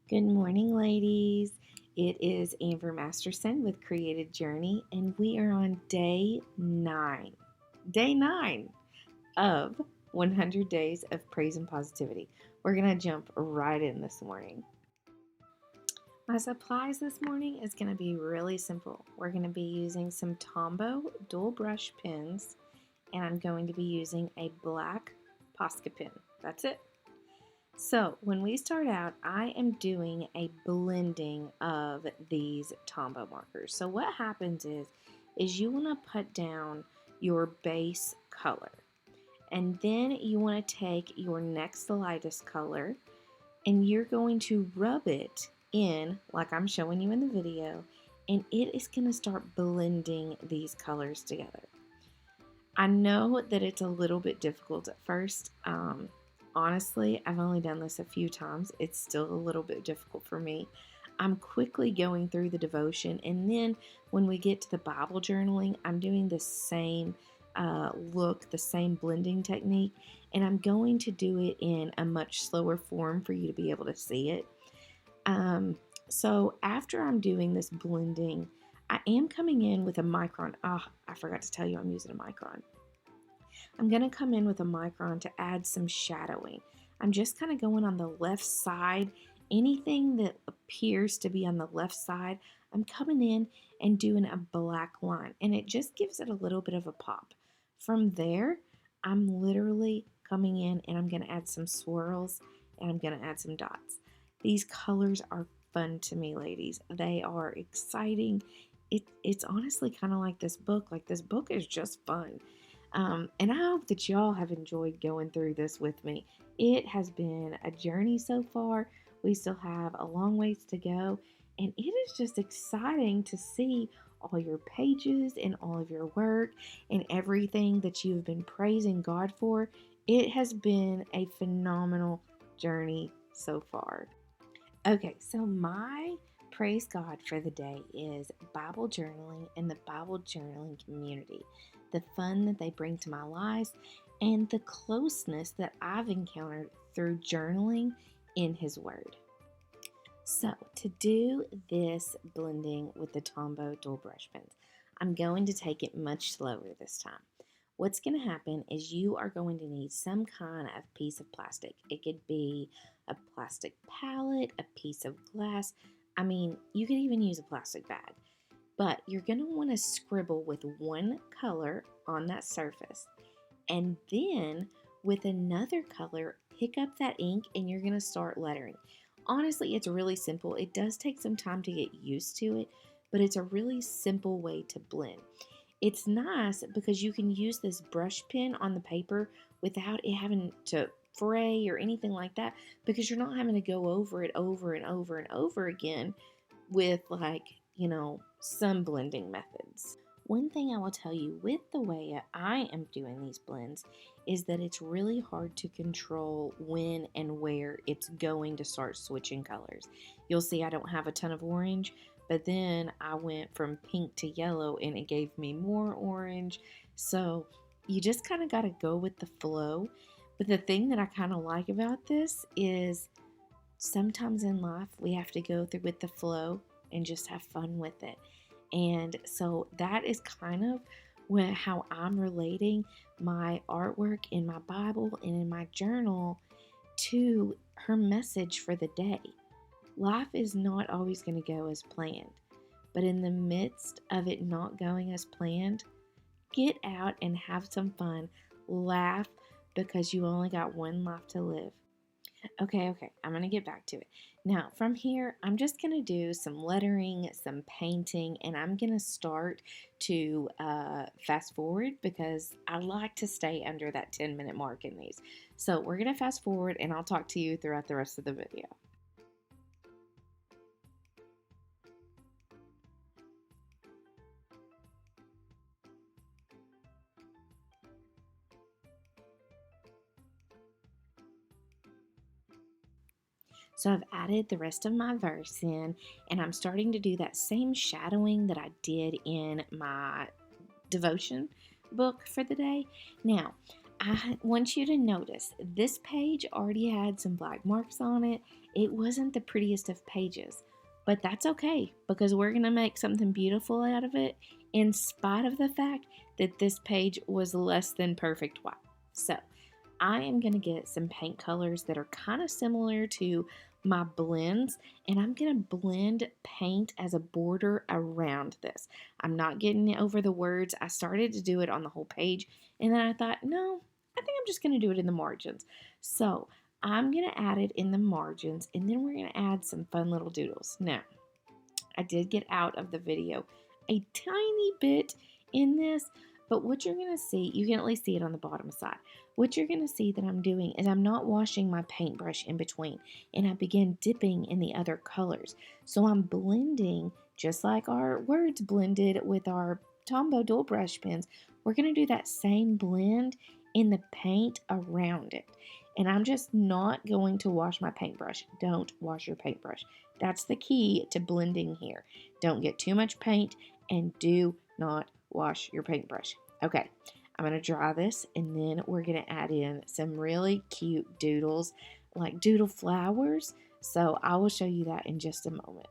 Good morning, ladies. It is Amber Masterson with Created Journey, and we are on day 9. Day 9 of 100 Days of Praise and Positivity. We're going to jump right in this morning. My supplies this morning is going to be really simple. We're going to be using some Tombow dual brush pens, and I'm going to be using a black Posca pen. That's it. So when we start out, I am doing a blending of these Tombow markers. So what happens is you want to put down your base color, and then you want to take your next lightest color, and you're going to rub it in like I'm showing you in the video, and it is going to start blending these colors together. I know that it's a little bit difficult at first. Honestly, I've only done this a few times. It's still a little bit difficult for me. I'm quickly going through the devotion, and then when we get to the Bible journaling, I'm doing the same look, the same blending technique, and I'm going to do it in a much slower form for you to be able to see it. So after I'm doing this blending, I am coming in with a micron. I forgot to tell you I'm using a micron. I'm going to come in with a micron to add some shadowing. I'm just kind of going on the left side. Anything that appears to be on the left side, I'm coming in and doing a black line, and it just gives it a little bit of a pop. From there, I'm literally coming in and I'm going to add some swirls and I'm going to add some dots. These colors are fun to me, ladies. They are exciting. It's honestly kind of like this book. Like, this book is just fun. And I hope that y'all have enjoyed going through this with me. It has been a journey so far. We still have a long ways to go, and it is just exciting to see all your pages and all of your work and everything that you've been praising God for. It has been a phenomenal journey so far. Okay, so my praise God for the day is Bible journaling and the Bible journaling community, the fun that they bring to my lives, and the closeness that I've encountered through journaling in His Word. So to do this blending with the Tombow dual brush pens, I'm going to take it much slower this time. What's going to happen is you are going to need some kind of piece of plastic. It could be a plastic palette, a piece of glass. I mean, you could even use a plastic bag. But you're going to want to scribble with one color on that surface. And then with another color, pick up that ink and you're going to start lettering. Honestly, it's really simple. It does take some time to get used to it, but it's a really simple way to blend. It's nice because you can use this brush pen on the paper without it having to fray or anything like that, because you're not having to go over it over and over and over again with, like, some blending methods. One thing I will tell you with the way I am doing these blends is that it's really hard to control when and where it's going to start switching colors. You'll see I don't have a ton of orange, but then I went from pink to yellow and it gave me more orange. So you just kind of got to go with the flow. But the thing that I kind of like about this is sometimes in life we have to go through with the flow and just have fun with it. And so that is kind of how I'm relating my artwork in my Bible and in my journal to her message for the day. Life is not always going to go as planned, but in the midst of it not going as planned, get out and have some fun, laugh, because you only got one life to live. Okay, I'm going to get back to it. Now, from here, I'm just going to do some lettering, some painting, and I'm going to start to fast forward because I like to stay under that 10-minute mark in these. So we're going to fast forward, and I'll talk to you throughout the rest of the video. So I've added the rest of my verse in, and I'm starting to do that same shadowing that I did in my devotion book for the day. Now, I want you to notice this page already had some black marks on it. It wasn't the prettiest of pages, but that's okay because we're going to make something beautiful out of it in spite of the fact that this page was less than perfect white. So I am going to get some paint colors that are kind of similar to my blends, and I'm going to blend paint as a border around this. I'm not getting over the words. I started to do it on the whole page, and then I thought, no, I think I'm just going to do it in the margins. So I'm going to add it in the margins, and then we're going to add some fun little doodles. Now, I did get out of the video a tiny bit in this, but what you're going to see, you can at least see it on the bottom side. What you're going to see that I'm doing is I'm not washing my paintbrush in between, and I begin dipping in the other colors. So I'm blending just like our words blended with our Tombow dual brush pens. We're going to do that same blend in the paint around it. And I'm just not going to wash my paintbrush. Don't wash your paintbrush. That's the key to blending here. Don't get too much paint and do not wash your paintbrush. Okay, I'm going to dry this and then we're going to add in some really cute doodles, like doodle flowers. So I will show you that in just a moment.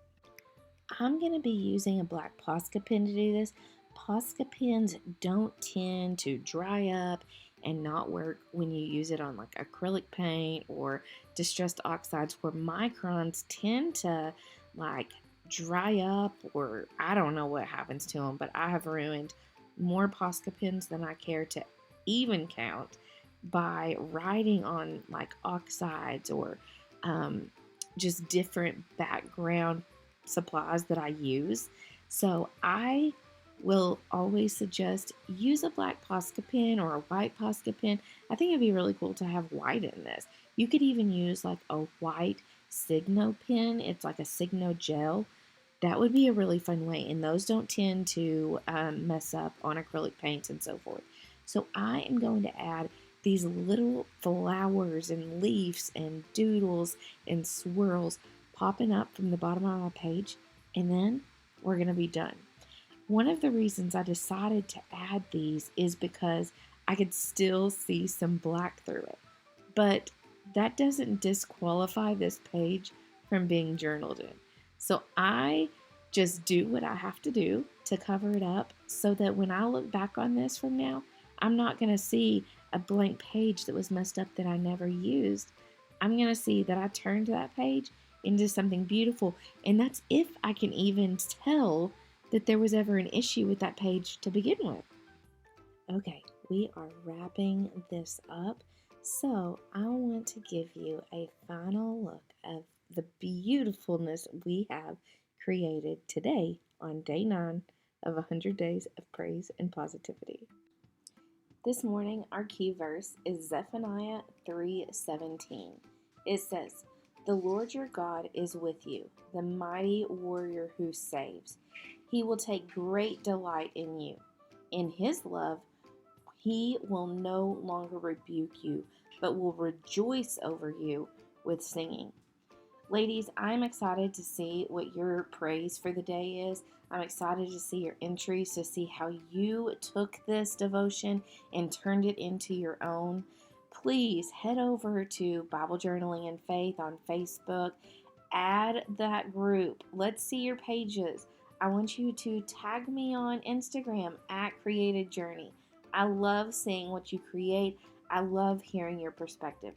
I'm going to be using a black Posca pen to do this. Posca pens don't tend to dry up and not work when you use it on like acrylic paint or distressed oxides, where microns tend to like dry up, or I don't know what happens to them, but I have ruined more Posca pens than I care to even count by writing on like oxides or just different background supplies that I use. So I will always suggest use a black Posca pen or a white Posca pen. I think it'd be really cool to have white in this. You could even use like a white Signo pen. It's like a Signo gel. That would be a really fun way, and those don't tend to mess up on acrylic paints and so forth. So I am going to add these little flowers and leaves and doodles and swirls popping up from the bottom of my page, and then we're going to be done. One of the reasons I decided to add these is because I could still see some black through it, but that doesn't disqualify this page from being journaled in. So I just do what I have to do to cover it up so that when I look back on this from now, I'm not going to see a blank page that was messed up that I never used. I'm going to see that I turned that page into something beautiful, and that's if I can even tell that there was ever an issue with that page to begin with. Okay, we are wrapping this up, so I want to give you a final look of the beautifulness we have created today on day 9 of 100 Days of Praise and Positivity. This morning, our key verse is Zephaniah 3:17. It says, "The Lord your God is with you, the mighty warrior who saves. He will take great delight in you. In his love, he will no longer rebuke you, but will rejoice over you with singing." Ladies, I'm excited to see what your praise for the day is. I'm excited to see your entries, to see how you took this devotion and turned it into your own. Please head over to Bible Journaling and Faith on Facebook. Add that group. Let's see your pages. I want you to tag me on Instagram at Created Journey. I love seeing what you create. I love hearing your perspective.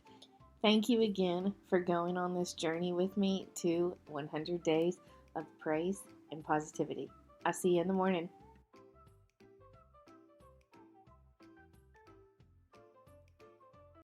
Thank you again for going on this journey with me to 100 Days of Praise and Positivity. I'll see you in the morning.